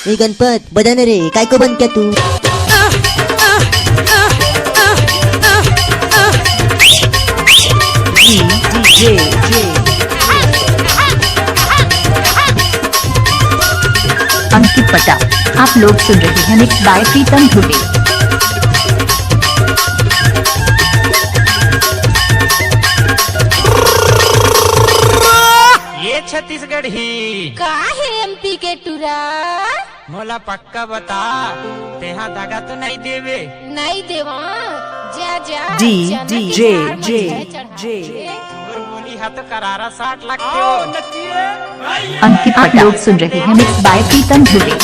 ए गणपत बजा ना रे, काय को बंद क्या तू? अंकित पटा, आप लोग सुन रहे हैं मिक्स बाय प्रीतम धुबे। ये छत्तीसगढ़ ही का है एमपी के टूरा? मोला पक्का बता, तेहा दागा तो नहीं देवे? नहीं देवा, जा जा और बोली हा तो करारा 60 लाख के हो। अंकित पटा, आप लोग सुन रहे हैं mix by Pritam Dhube.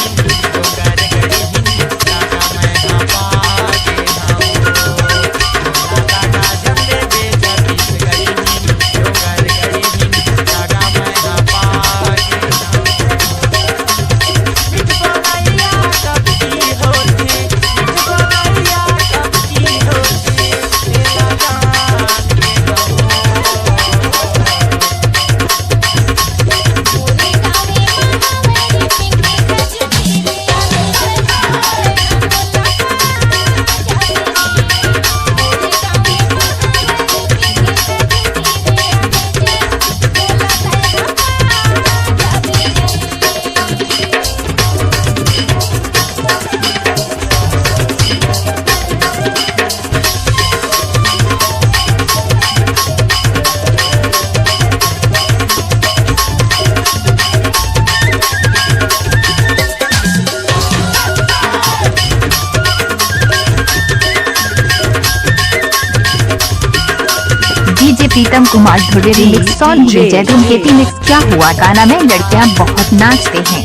DJ Pritam Kumar Dhube remix song Vijay Dhumketu mix क्या हुआ गाना में लड़कियां बहुत नाचते हैं।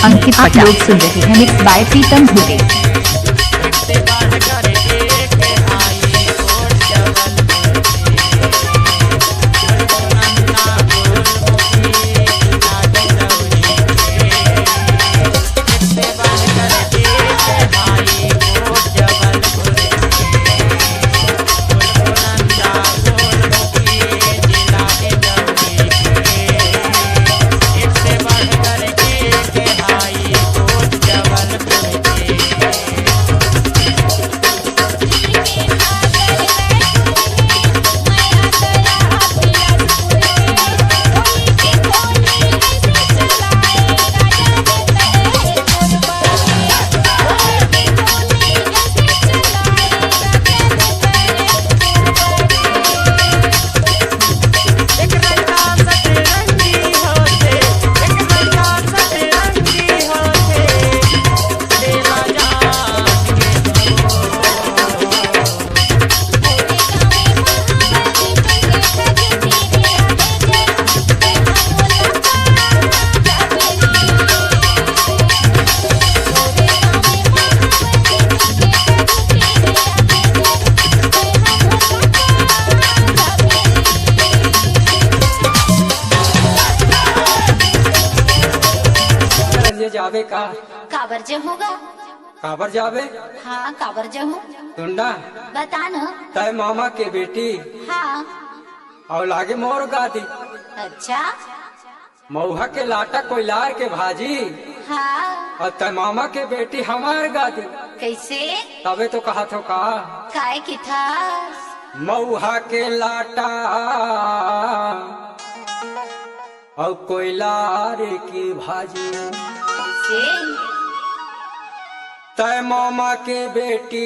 अंकित पटा, आप लोग सुन रहे हैं मिक्स बाय प्रीतम धुबे। जावे का काबर जे होगा? काबर जावे? हाँ काबर जे हो। टुंडा बता न। तय मामा के बेटी हाँ। और लागे मोर गादी। अच्छा। मऊहा के लाटा कोयलार के भाजी। हाँ। और तय मामा के बेटी हमार गादी। कैसे? तबे तो कहा तो का काय की था? मऊहा के लाटा और कोयलार की भाजी। तय मामा के बेटी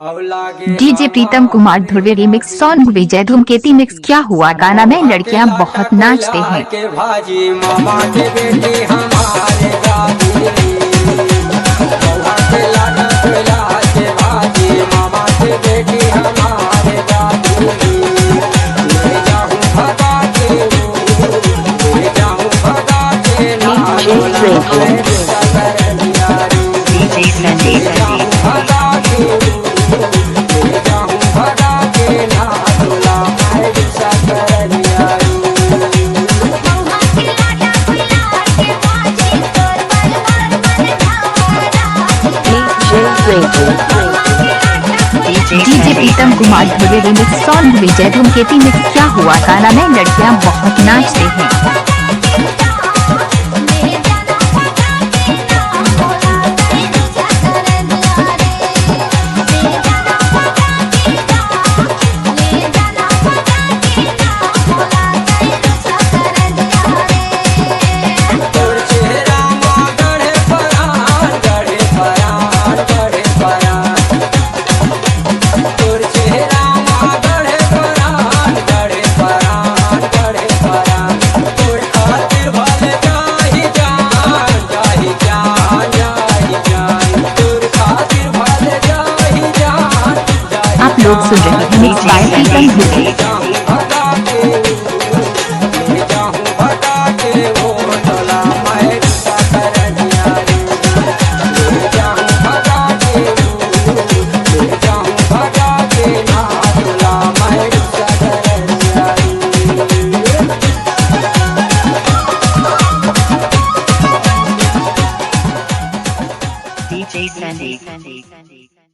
और लागे। DJ Pritam Kumar Dhube remix song Vijay Dhumketu mix क्या हुआ गाना में लड़कियां बहुत नाचते हैं। के भाजी मामा के बेटी हमारे गादी। मऊहा के लाटा कोयलार के भाजी मामा के बेटी हमारे गादी। ले जाऊं भगा के ले जाऊं भगा के ना DJ Pritam Kumar Dhube remix song Vijay Dhumketu mix क्या हुआ गाना में लड़कियां बहुत नाचते हैं। लोग सुन रहे हैं मिक्स बाय प्रीतम हिरे। ले जाऊं भगा के वो टोला मैं गुस्सा कर दिया रे। ले जाऊं भगा के ना टोला मैं गुस्सा कर दिया रे। DJ Sandy.